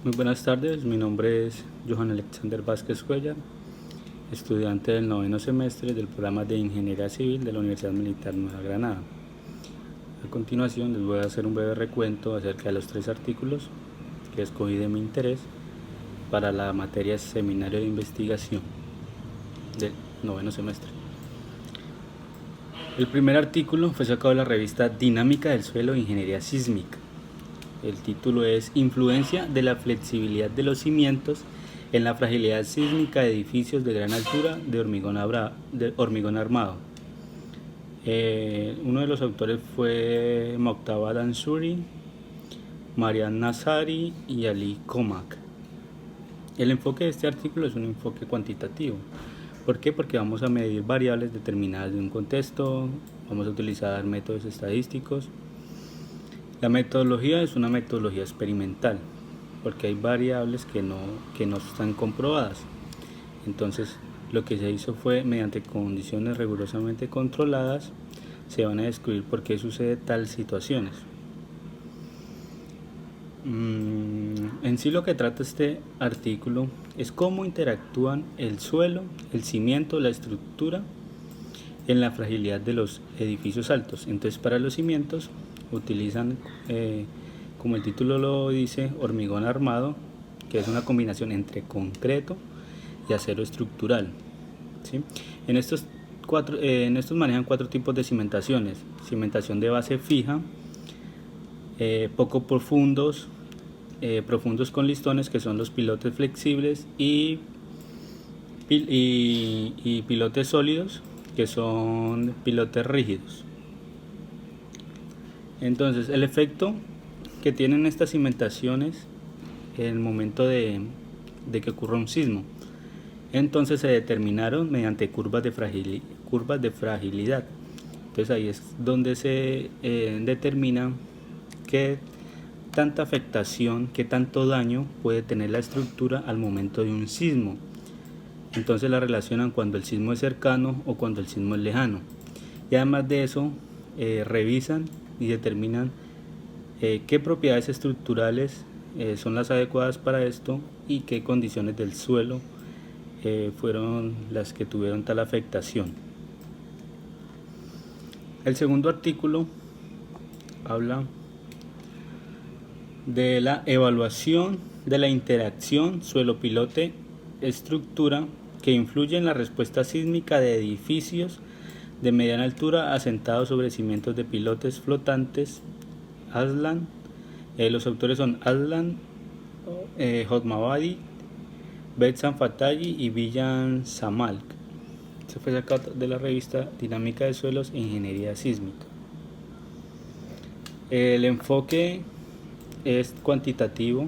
Muy buenas tardes, mi nombre es Johan Alexander Vázquez Cuellar, estudiante del noveno semestre del programa de Ingeniería Civil de la Universidad Militar Nueva Granada. A continuación les voy a hacer un breve recuento acerca de los 3 artículos que escogí de mi interés para la materia Seminario de Investigación del noveno semestre. El primer artículo fue sacado de la revista Dinámica del Suelo e Ingeniería Sísmica. El título es Influencia de la flexibilidad de los cimientos en la fragilidad sísmica de edificios de gran altura de hormigón armado. Uno de los autores fue Moktaba Ansuri, Marian Nazari y Ali Komak. El enfoque de este artículo es un enfoque cuantitativo. ¿Por qué? Porque vamos a medir variables determinadas de un contexto, vamos a utilizar métodos estadísticos. La metodología es una metodología experimental, porque hay variables que no están comprobadas. Entonces, lo que se hizo fue, mediante condiciones rigurosamente controladas, se van a descubrir por qué sucede tales situaciones. En sí lo que trata este artículo es cómo interactúan el suelo, el cimiento, la estructura en la fragilidad de los edificios altos. Entonces, para los cimientos utilizan, como el título lo dice, hormigón armado, que es una combinación entre concreto y acero estructural, ¿sí? En estos manejan 4 tipos de cimentaciones: cimentación de base fija, poco profundos, profundos con listones, que son los pilotes flexibles, y pilotes sólidos, que son pilotes rígidos. Entonces, el efecto que tienen estas cimentaciones en el momento de que ocurra un sismo, entonces se determinaron mediante curvas de fragilidad. Entonces ahí es donde se determina qué tanta afectación, qué tanto daño puede tener la estructura al momento de un sismo. Entonces la relacionan cuando el sismo es cercano o cuando el sismo es lejano. Y además de eso, revisan y determinan qué propiedades estructurales son las adecuadas para esto y qué condiciones del suelo fueron las que tuvieron tal afectación. El segundo artículo habla de la evaluación de la interacción suelo-pilote-estructura que influye en la respuesta sísmica de edificios de mediana altura asentados sobre cimientos de pilotes flotantes. Aslan, los autores son Aslan, Hotmabadi, Betsan Fatayi y Villan Samalk. Se fue sacado de la revista Dinámica de Suelos e Ingeniería Sísmica. El enfoque es cuantitativo,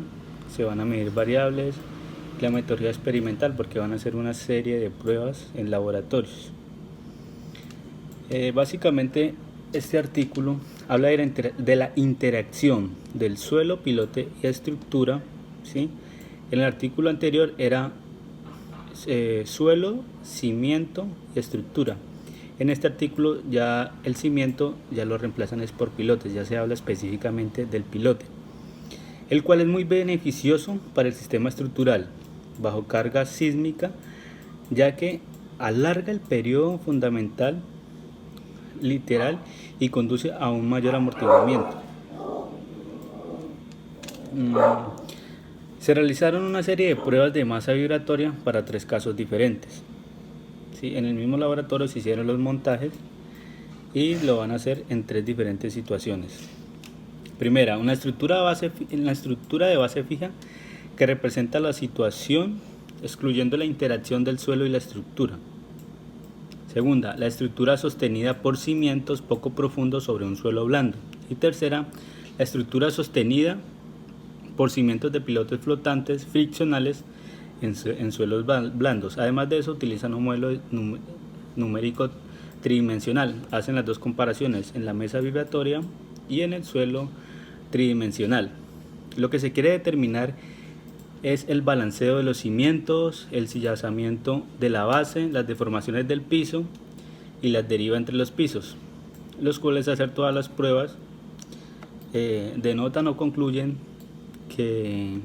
se van a medir variables. La metodología experimental, porque van a hacer una serie de pruebas en laboratorios. Básicamente este artículo habla de la interacción del suelo, pilote y estructura, ¿sí? En el artículo anterior era suelo, cimiento y estructura. En este artículo ya el cimiento ya lo reemplazan es por pilotes, ya se habla específicamente del pilote, el cual es muy beneficioso para el sistema estructural bajo carga sísmica, ya que alarga el periodo fundamental literal y conduce a un mayor amortiguamiento. Se realizaron una serie de pruebas de masa vibratoria para 3 casos diferentes, ¿sí? En el mismo laboratorio se hicieron los montajes y lo van a hacer en 3 diferentes situaciones. Primera, en la estructura de base fija, que representa la situación excluyendo la interacción del suelo y la estructura. Segunda, la estructura sostenida por cimientos poco profundos sobre un suelo blando. Y tercera, la estructura sostenida por cimientos de pilotes flotantes friccionales en suelos blandos. Además de eso, utilizan un modelo numérico tridimensional. Hacen las 2 comparaciones en la mesa vibratoria y en el suelo tridimensional. Lo que se quiere determinar es el balanceo de los cimientos, el sillazamiento de la base, las deformaciones del piso y las derivas entre los pisos, los cuales, hacer todas las pruebas, denotan o concluyen que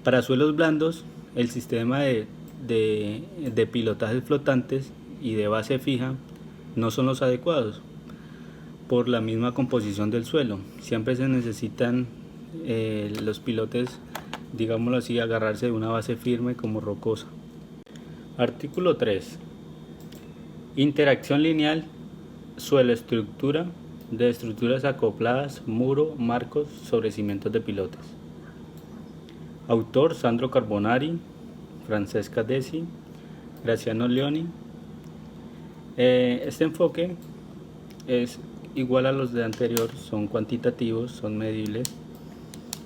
Para suelos blandos, el sistema de pilotajes flotantes y de base fija no son los adecuados por la misma composición del suelo. Siempre se necesitan los pilotes, digámoslo así, agarrarse de una base firme como rocosa. Artículo 3. Interacción lineal, suelo-estructura, de estructuras acopladas, muro, marcos sobre cimientos de pilotes. Autor: Sandro Carbonari, Francesca Desi, Graziano Leoni. Este enfoque es igual a los de anterior, son cuantitativos, son medibles,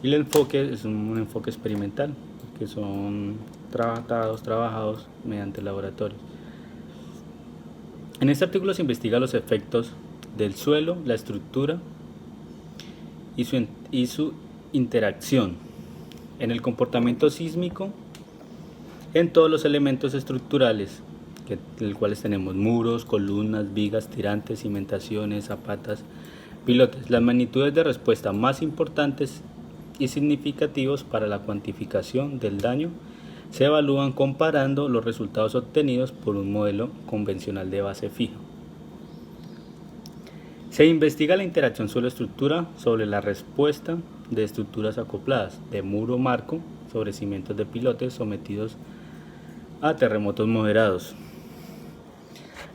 y el enfoque es un enfoque experimental, que son trabajados mediante laboratorios. En este artículo se investiga los efectos del suelo, la estructura y su interacción en el comportamiento sísmico en todos los elementos estructurales, en los cuales tenemos muros, columnas, vigas, tirantes, cimentaciones, zapatas, pilotes. Las magnitudes de respuesta más importantes y significativos para la cuantificación del daño se evalúan comparando los resultados obtenidos por un modelo convencional de base fija. Se investiga la interacción suelo-estructura sobre la respuesta de estructuras acopladas de muro-marco sobre cimientos de pilotes sometidos a terremotos moderados.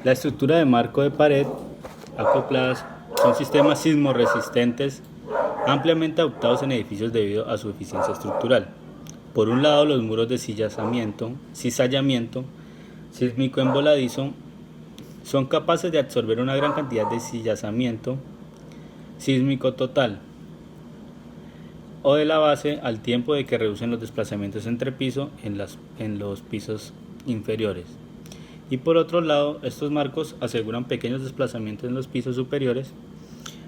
La estructura de marco de pared acopladas son sistemas sismorresistentes ampliamente adoptados en edificios debido a su eficiencia estructural. Por un lado, los muros de cizallamiento sísmico en voladizo son capaces de absorber una gran cantidad de cizallamiento sísmico total o de la base al tiempo de que reducen los desplazamientos entre piso en los pisos inferiores. Y por otro lado, estos marcos aseguran pequeños desplazamientos en los pisos superiores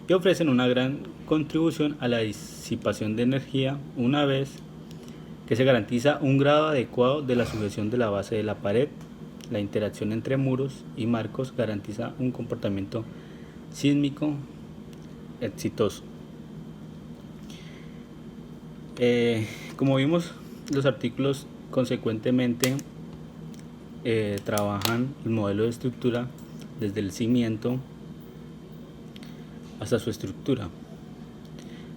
y ofrecen una gran contribución a la disipación de energía una vez que se garantiza un grado adecuado de la sujeción de la base de la pared. La interacción entre muros y marcos garantiza un comportamiento sísmico exitoso. Como vimos, los artículos consecuentemente trabajan el modelo de estructura desde el cimiento hasta su estructura.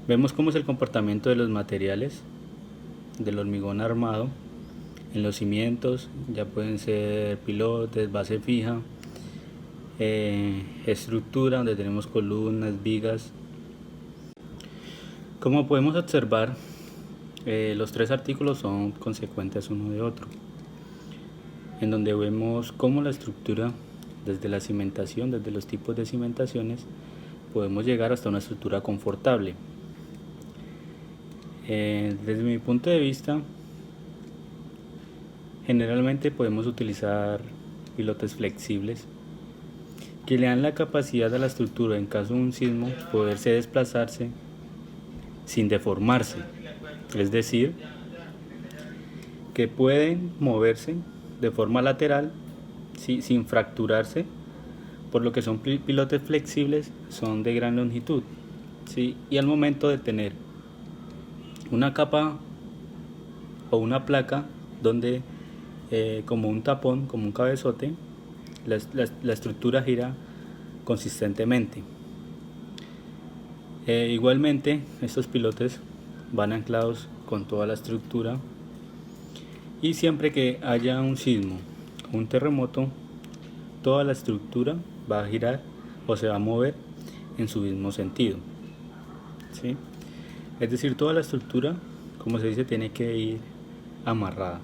Vemos cómo es el comportamiento de los materiales del hormigón armado en los cimientos, ya pueden ser pilotes, base fija, estructura donde tenemos columnas, vigas. Como podemos observar, los tres artículos son consecuentes uno de otro, en donde vemos cómo la estructura, desde la cimentación, desde los tipos de cimentaciones, podemos llegar hasta una estructura confortable. Desde mi punto de vista, generalmente podemos utilizar pilotes flexibles que le dan la capacidad a la estructura, en caso de un sismo, poderse desplazarse sin deformarse, es decir, que pueden moverse de forma lateral sin fracturarse, por lo que son pilotes flexibles, son de gran longitud, ¿sí? Y al momento de tener una capa o una placa donde como un tapón, como un cabezote, la estructura gira consistentemente. Igualmente, estos pilotes van anclados con toda la estructura, y siempre que haya un sismo o un terremoto, toda la estructura va a girar o se va a mover en su mismo sentido, ¿sí? Es decir, toda la estructura, como se dice, tiene que ir amarrada.